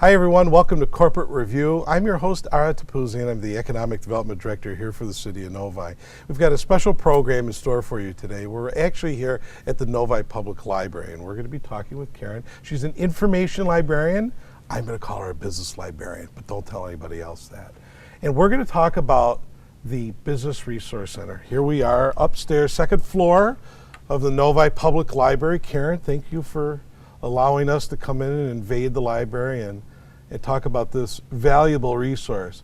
Hi everyone, welcome to Corporate Review. I'm your host, Ara Tapuzzi, and I'm the Economic Development Director here for the City of Novi. We've got a special program in store for you today. We're actually here at the Novi Public Library, and we're going to be talking with Karen. She's an information librarian. I'm going to call her a business librarian, but don't tell anybody else that. And we're going to talk about the Business Resource Center. Here we are upstairs, second floor of the Novi Public Library. Karen, thank you for allowing us to come in and invade the library and talk about this valuable resource.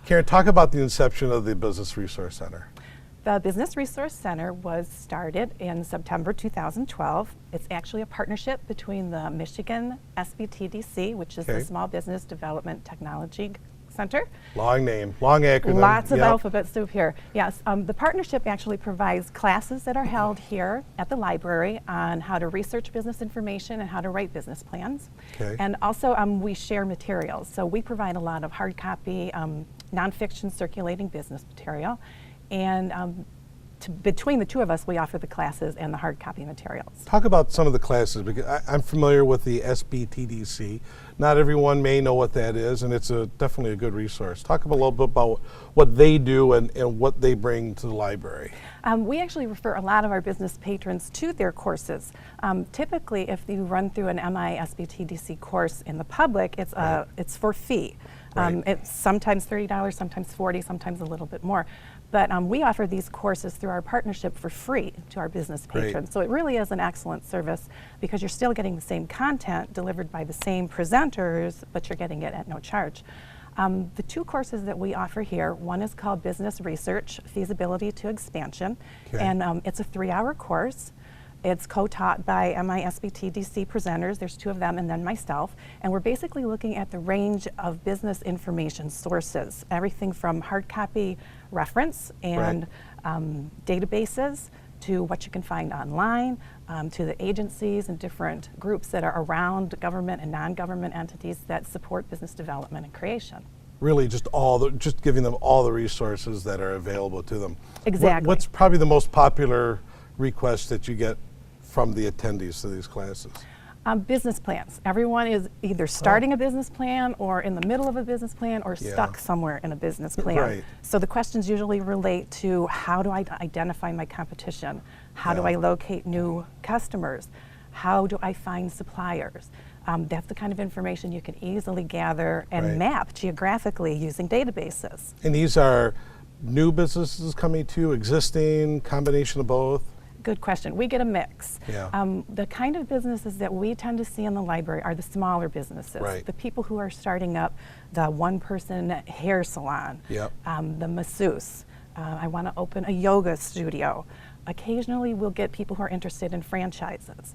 Karen, talk about the inception of the Business Resource Center. The Business Resource Center was started in September 2012. It's actually a partnership between the Michigan SBTDC, which is the Small Business Development Technology Center. Long name, long acronym. Lots of alphabet soup here. Yes, the partnership actually provides classes that are held here at the library on how to research business information and how to write business plans. And also we share materials. So we provide a lot of hard copy, nonfiction circulating business material. And between the two of us, we offer the classes and the hard copy materials. Talk about some of the classes, because I'm familiar with the SBTDC. Not everyone may know what that is, and it's definitely a good resource. Talk a little bit about what they do and what they bring to the library. We actually refer a lot of our business patrons to their courses. Typically, if you run through an MI SBTDC course in the public, it's for fee. It's sometimes $30, sometimes $40, sometimes a little bit more. But we offer these courses through our partnership for free to our business patrons. So it really is an excellent service because you're still getting the same content delivered by the same presenters, but you're getting it at no charge. The two courses that we offer here, one is called Business Research, Feasibility to Expansion, and it's a 3-hour course. It's co-taught by MISBTDC presenters, there's 2 of them, and then myself, and we're basically looking at the range of business information sources, everything from hard copy reference and databases to what you can find online, to the agencies and different groups that are around government and non-government entities that support business development and creation. Really just giving them all the resources that are available to them. Exactly. What's probably the most popular request that you get from the attendees to these classes? Business plans. Everyone is either starting a business plan or in the middle of a business plan or stuck somewhere in a business plan. So the questions usually relate to how do I identify my competition? How do I locate new customers? How do I find suppliers? That's the kind of information you can easily gather and map geographically using databases. And these are new businesses coming to, existing, combination of both? Good question. We get a mix. The kind of businesses that we tend to see in the library are the smaller businesses, the people who are starting up the one-person hair salon, the masseuse. I want to open a yoga studio. Occasionally we'll get people who are interested in franchises.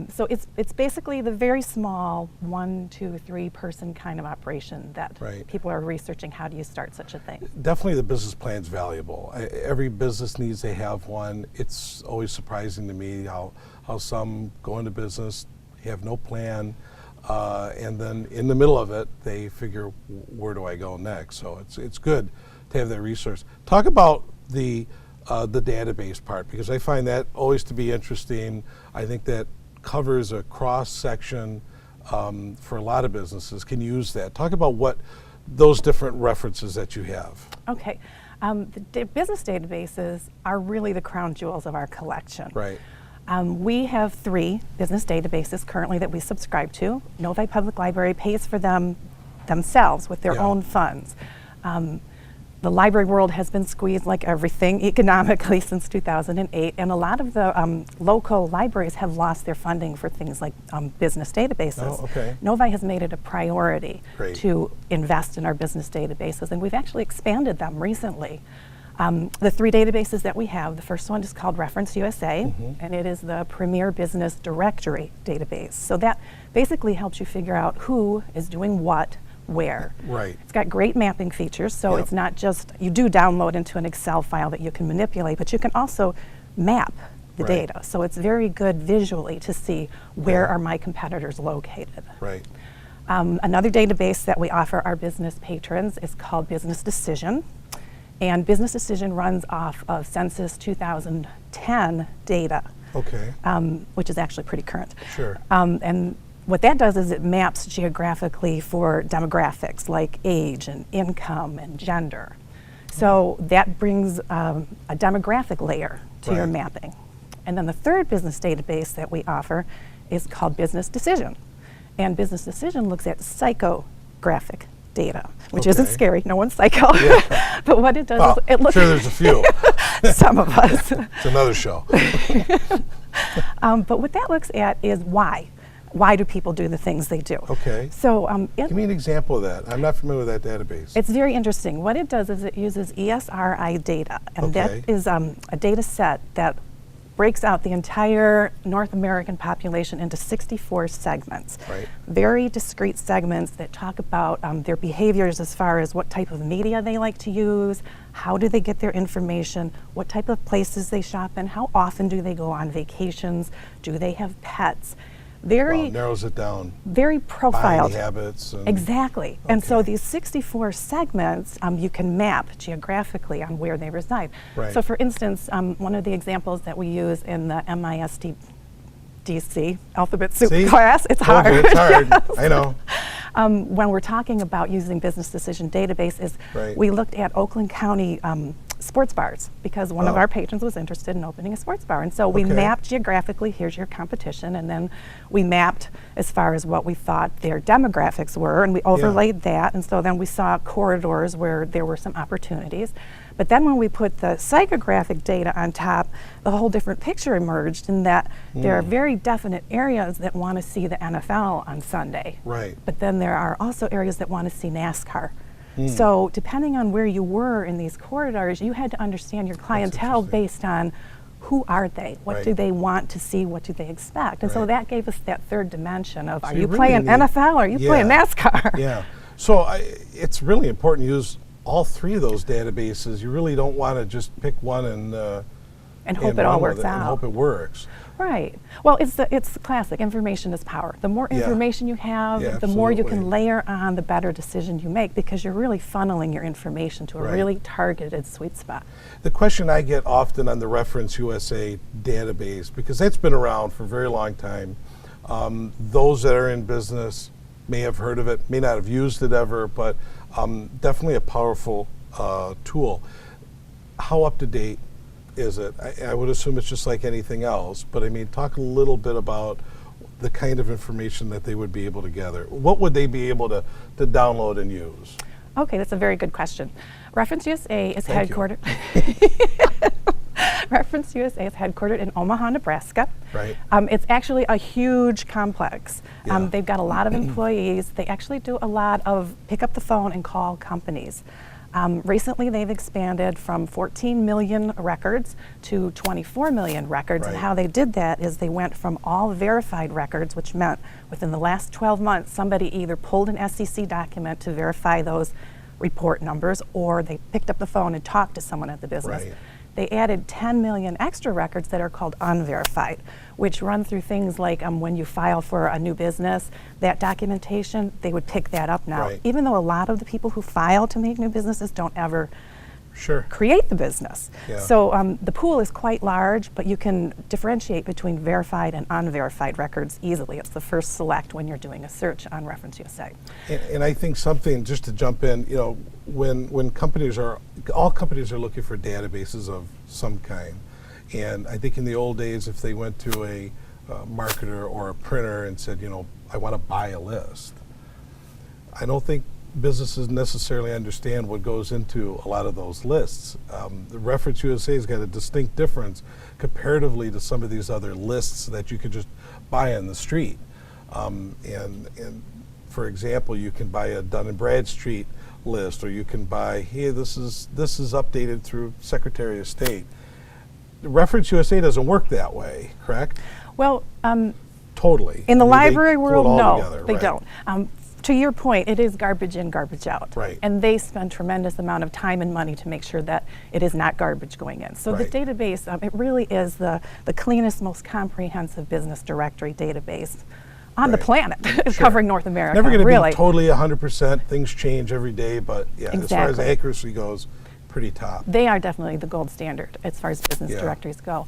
So it's basically the very small 1, 2, 3 person kind of operation that people are researching. How do you start such a thing? Definitely the business plan's valuable. Every business needs to have one. It's always surprising to me how some go into business, have no plan, and then in the middle of it, they figure, where do I go next? So it's good to have that resource. Talk about the database part, because I find that always to be interesting. I think that covers a cross-section for a lot of businesses can use that. Talk about what those different references that you have. Okay. The business databases are really the crown jewels of our collection. We have 3 business databases currently that we subscribe to. Novi Public Library pays for them themselves with their own funds. The library world has been squeezed like everything economically since 2008, and a lot of the local libraries have lost their funding for things like business databases. Novi has made it a priority to invest in our business databases, and we've actually expanded them recently. The 3 databases that we have, the first one is called Reference USA, and it is the premier business directory database. So that basically helps you figure out who is doing what, where. It's got great mapping features, so it's not just, you do download into an Excel file that you can manipulate, but you can also map the data. So it's very good visually to see where are my competitors located. Another database that we offer our business patrons is called Business Decision. And Business Decision runs off of Census 2010 data, which is actually pretty current. And what that does is it maps geographically for demographics like age and income and gender. So that brings a demographic layer to your mapping. And then the third business database that we offer is called Business Decision. And Business Decision looks at psychographic data, which isn't scary. No one's psycho. Yeah. But what it does is it looks... Sure, there's a few. Some of us. It's another show. But what that looks at is why. Why do people do the things they do? Okay. So give me an example of that. I'm not familiar with that database. It's very interesting. What it does is it uses ESRI data, and that is a data set that breaks out the entire North American population into 64 segments. Right. Very discrete segments that talk about their behaviors as far as what type of media they like to use, how do they get their information, what type of places they shop in, how often do they go on vacations, do they have pets. Very narrows it down. Very profiled. Buying habits. And exactly. And so these 64 segments you can map geographically on where they reside. Right. So for instance, one of the examples that we use in the MISDC alphabet soup class, it's hard. It's hard. Yes. I know. When we're talking about using business decision database is we looked at Oakland County sports bars because one of our patrons was interested in opening a sports bar. And so we mapped geographically, here's your competition, and then we mapped as far as what we thought their demographics were, and we overlaid that, and so then we saw corridors where there were some opportunities. But then when we put the psychographic data on top, the whole different picture emerged in that there are very definite areas that want to see the NFL on Sunday. Right. But then there are also areas that want to see NASCAR. So depending on where you were in these corridors, you had to understand your clientele based on who are they, what do they want to see, what do they expect. And so that gave us that third dimension of, are you really playing NFL or are you playing NASCAR? Yeah, so it's really important to use all three of those databases. You really don't want to just pick one and hope it all works out. And hope it works. Right. Well, it's classic. Information is power. The more information you have, the more you can layer on, the better decision you make, because you're really funneling your information to a really targeted sweet spot. The question I get often on the Reference USA database, because that's been around for a very long time, those that are in business may have heard of it, may not have used it ever, but definitely a powerful tool. How up to date is it? I would assume it's just like anything else, but I mean, talk a little bit about the kind of information that they would be able to gather. What would they be able to download and use? Okay, that's a very good question. Reference USA is headquartered. Reference USA is headquartered in Omaha, Nebraska. Right. It's actually a huge complex. They've got a lot of employees. They actually do a lot of pick up the phone and call companies. Recently, they've expanded from 14 million records to 24 million records, and how they did that is they went from all verified records, which meant within the last 12 months, somebody either pulled an SEC document to verify those report numbers, or they picked up the phone and talked to someone at the business. They added 10 million extra records that are called unverified, which run through things like when you file for a new business, that documentation, they would pick that up now. Even though a lot of the people who file to make new businesses don't ever create the business. So the pool is quite large, but you can differentiate between verified and unverified records easily. It's the first select when you're doing a search on Reference USA. And I think something, just to jump in, you know, when companies are, all companies are looking for databases of some kind. And I think in the old days, if they went to a marketer or a printer and said, you know, I want to buy a list, I don't think businesses necessarily understand what goes into a lot of those lists. The Reference USA has got a distinct difference comparatively to some of these other lists that you could just buy on the street. And for example, you can buy a Dun and Bradstreet list, or you can buy, hey, this is updated through Secretary of State. The Reference USA doesn't work that way, correct? Well, totally. In the library world, no, together, they don't. To your point, it is garbage in, garbage out. Right. And they spend tremendous amount of time and money to make sure that it is not garbage going in. So the database, it really is the cleanest, most comprehensive business directory database on the planet, covering North America. Never going to be totally 100%. Things change every day, but yeah, as far as accuracy goes, pretty top. They are definitely the gold standard as far as business Yeah. directories go.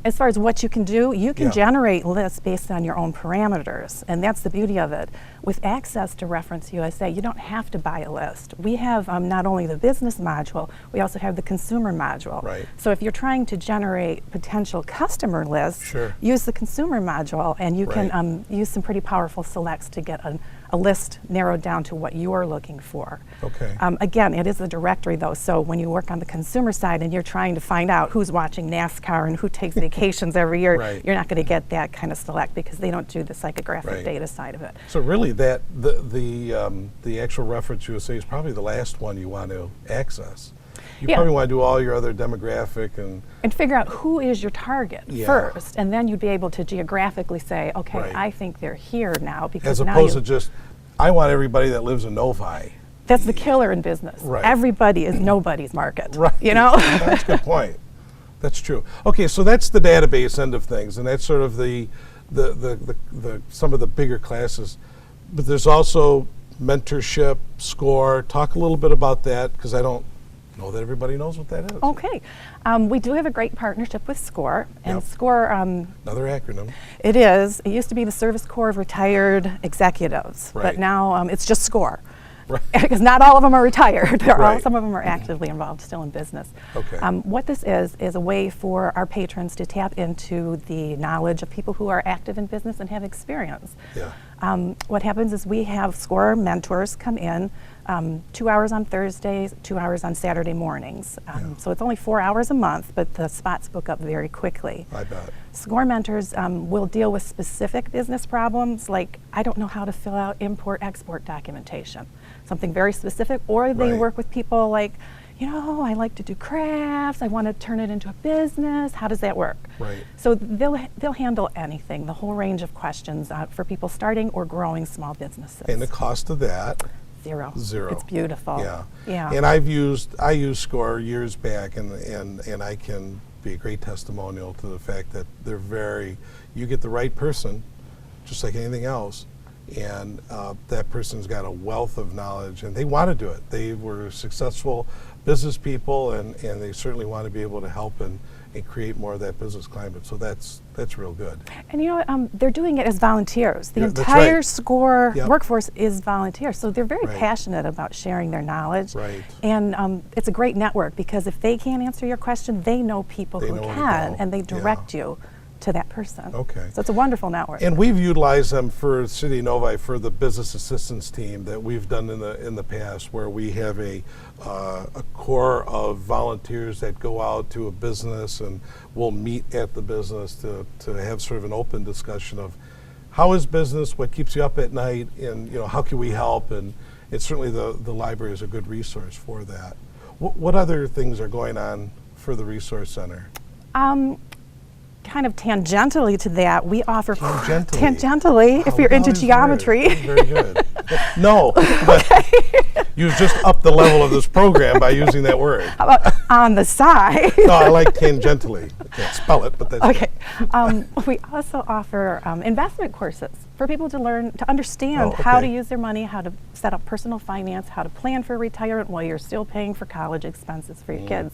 As far as what you can do, you can Yeah. generate lists based on your own parameters, and that's the beauty of it. With access to Reference USA, you don't have to buy a list. We have not only the business module, we also have the consumer module. Right. So if you're trying to generate potential customer lists, Sure. use the consumer module, and you Right. can use some pretty powerful selects to get a list narrowed down to what you're looking for. Okay. Again, it is a directory though, so when you work on the consumer side and you're trying to find out who's watching NASCAR and who takes vacations every year, Right. you're not going to get that kind of select because they don't do the psychographic Right. data side of it. So really, that the actual Reference USA is probably the last one you want to access. You Yeah. probably want to do all your other demographic And figure out who is your target Yeah. first, and then you'd be able to geographically say, okay, Right. I think they're here now because as now opposed you, to just, I want everybody that lives in Novi. that's the killer in business. Right. Everybody is nobody's market. Right. You know? That's a good point. That's true. Okay, so that's the database end of things, and that's sort of the some of the bigger classes. But there's also mentorship, SCORE. Talk a little bit about that, because I don't know that everybody knows what that is. Okay. We do have a great partnership with SCORE, and Yep. SCORE, Another acronym. it is. It used to be the Service Corps of Retired Executives, Right. but now it's just SCORE. Right. Because not all of them are retired. Right. Some of them are actively involved still in business. Okay. What this is a way for our patrons to tap into the knowledge of people who are active in business and have experience. Yeah. What happens is we have SCORE mentors come in 2 hours on Thursdays, 2 hours on Saturday mornings. So it's only 4 hours a month, but the spots book up very quickly. I bet. SCORE mentors will deal with specific business problems, like I don't know how to fill out import-export documentation, something very specific, or they Right. work with people like, you know, I like to do crafts, I want to turn it into a business, how does that work? Right. So they'll handle anything, the whole range of questions for people starting or growing small businesses. And the cost of that? Zero. Zero. It's beautiful. Yeah. Yeah. And I used SCORE years back, and I can be a great testimonial to the fact that you get the right person, just like anything else, and that person's got a wealth of knowledge, and they want to do it. They were successful business people, and they certainly want to be able to help and create more of that business climate. So that's real good. And you know what, they're doing it as volunteers. The Yeah, that's entire right. SCORE Yep. workforce is volunteers. So they're very Right. passionate about sharing their knowledge. Right. And it's a great network because if they can't answer your question, they know people They who know where to can, go. and they Yeah. direct you to that person. Okay. So it's a wonderful network. And we've utilized them for City of Novi for the business assistance team that we've done in the past, where we have a core of volunteers that go out to a business and we'll meet at the business to have sort of an open discussion of how is business, what keeps you up at night, and how can we help? And it's certainly the library is a good resource for that. What other things are going on for the Resource Center? Kind of tangentially to that, we offer Tangentially? if Wow, you're we into always geometry. learn. Very good. No, but you've just upped the level of this program by using that word. How about on the side? No, I like tangentially. I can't spell it, but that's Okay. We also offer investment courses for people to learn, to understand Oh, how to okay. use their money, how to set up personal finance, how to plan for retirement while you're still paying for college expenses for your kids.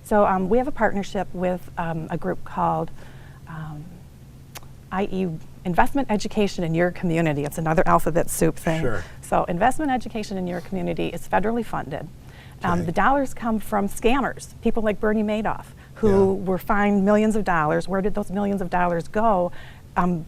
So we have a partnership with a group called IE Investment Education in Your Community. It's another alphabet soup thing. Sure. So investment education in your community is federally funded. Okay. The dollars come from scammers, people like Bernie Madoff, who Yeah. were fined millions of dollars. Where did those millions of dollars go?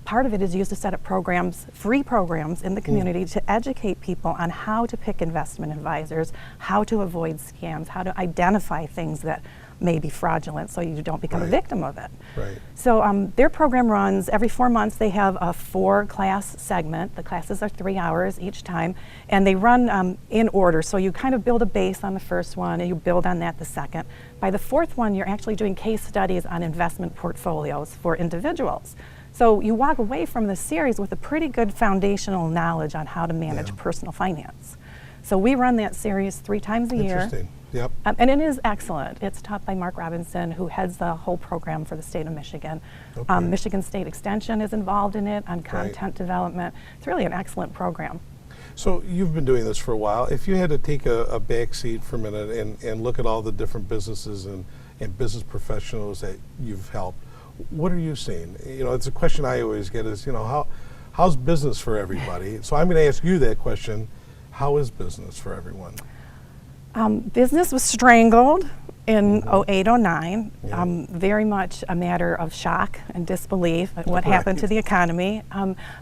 Part of it is used to set up programs, free programs in the community to educate people on how to pick investment advisors, how to avoid scams, how to identify things that may be fraudulent so you don't become a Right. victim of it. Right. So their program runs every 4 months. They have a 4-class segment. The classes are 3 hours each time, and they run in order. So you kind of build a base on the first one, and you build on that the second. By the 4th one, you're actually doing case studies on investment portfolios for individuals. So you walk away from the series with a pretty good foundational knowledge on how to manage Yeah. personal finance. So we run that series 3 times a year. Interesting. Yep. And it is excellent. It's taught by Mark Robinson, who heads the whole program for the state of Michigan. Okay. Michigan State Extension is involved in it on content development. It's really an excellent program. So you've been doing this for a while. If you had to take a back seat for a minute and look at all the different businesses and business professionals that you've helped, what are you seeing? You know, it's a question I always get is, you know, how's business for everybody? So I'm going to ask you that question. How is business for everyone? Business was strangled in 08, 09, Yeah. very much a matter of shock and disbelief at what happened to the economy.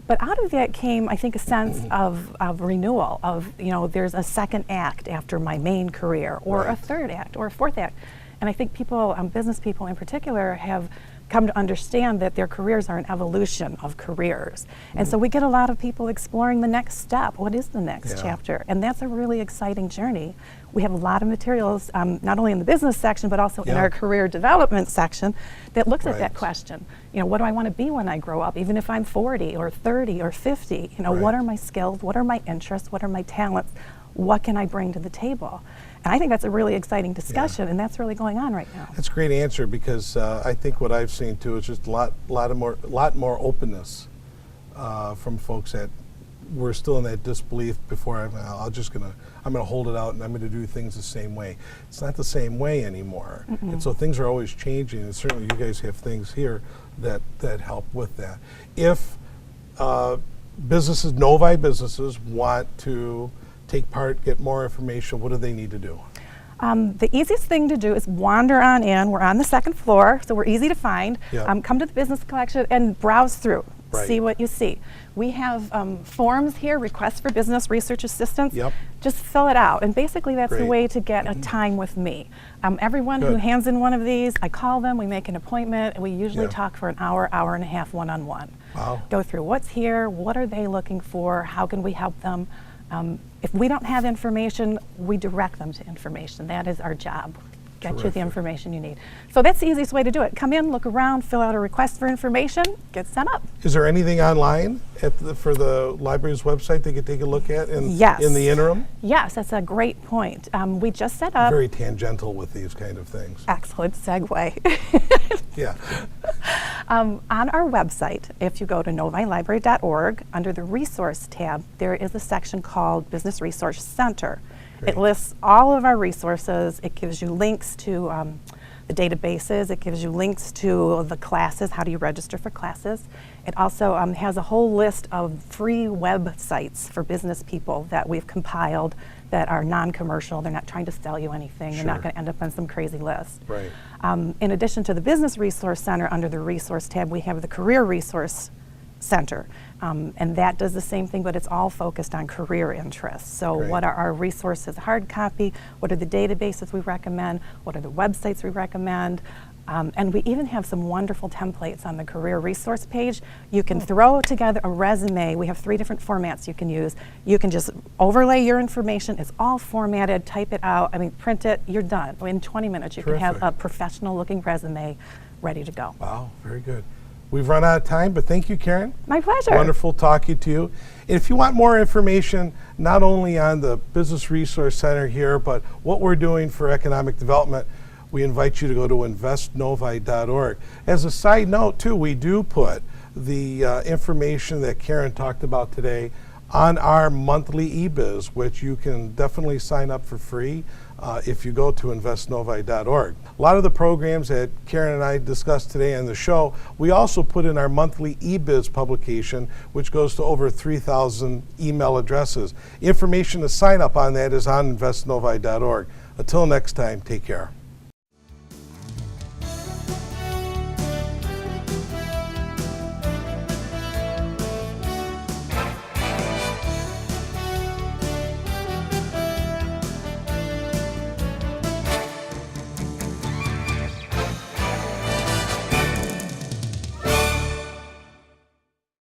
But out of that came, I think, a sense of renewal, of, you know, there's a second act after my main career, or a third act, or a fourth act. And I think people, business people in particular, have come to understand that their careers are an evolution of careers. And so we get a lot of people exploring the next step. What is the next chapter? And that's a really exciting journey. We have a lot of materials, not only in the business section, but also in our career development section, that looks at that question. You know, what do I want to be when I grow up? Even if I'm 40 or 30 or 50, you know, what are my skills? What are my interests? What are my talents? What can I bring to the table? And I think that's a really exciting discussion, and that's really going on right now. That's a great answer, because I think what I've seen too is just a lot more openness from folks that were still in that disbelief before. I'm gonna hold it out and I'm gonna do things the same way. It's not the same way anymore, and so things are always changing. And certainly you guys have things here that help with that. If businesses, Novi businesses, want to take part, get more information, what do they need to do? The easiest thing to do is wander on in. We're on the second floor, so we're easy to find. Come to the business collection and browse through, see what you see. We have forms here, requests for business research assistance. Just fill it out, and basically that's the way to get a time with me. Everyone who hands in one of these, I call them, we make an appointment, and we usually talk for an hour, hour and a half, one-on-one. Go through what's here, what are they looking for, how can we help them. If we don't have information, we direct them to information. That is our job. Get you the information you need. So that's the easiest way to do it. Come in, look around, fill out a request for information, get set up. Is there anything online for the library's website they could take a look at in the interim? Yes, that's a great point. We just set up. Very tangential with these kind of things. Excellent segue. On our website, if you go to novilibrary.org, under the resource tab, there is a section called Business Resource Center. It lists all of our resources. It gives you links to the databases. It gives you links to the classes. How do you register for classes? It also has a whole list of free websites for business people that we've compiled that are non-commercial. They're not trying to sell you anything. You're not going to end up on some crazy list. In addition to the Business Resource Center, under the Resource tab, we have the Career Resource Center. And that does the same thing, but it's all focused on career interests. So what are our resources, hard copy? What are the databases we recommend? What are the websites we recommend? And we even have some wonderful templates on the career resource page. You can throw together a resume. We have 3 different formats you can use. You can just overlay your information. It's all formatted, type it out, print it, you're done. In 20 minutes, you can have a professional looking resume ready to go. Wow, very good. We've run out of time, but thank you, Karen. My pleasure. Wonderful talking to you. And if you want more information, not only on the Business Resource Center here, but what we're doing for economic development, we invite you to go to investnovi.org. As a side note, too, we do put the information that Karen talked about today on our monthly eBiz, which you can definitely sign up for free if you go to investnovi.org. A lot of the programs that Karen and I discussed today on the show, we also put in our monthly eBiz publication, which goes to over 3,000 email addresses. Information to sign up on that is on investnovi.org. Until next time, take care.